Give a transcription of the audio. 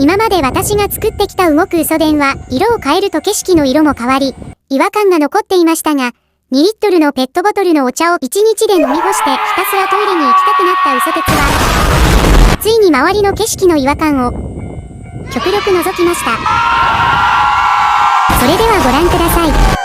今まで私が作ってきた動く嘘電は、色を変えると景色の色も変わり、違和感が残っていましたが、2リットルのペットボトルのお茶を1日で飲み干してひたすらトイレに行きたくなった嘘鉄は、ついに周りの景色の違和感を、極力除きました。それではご覧ください。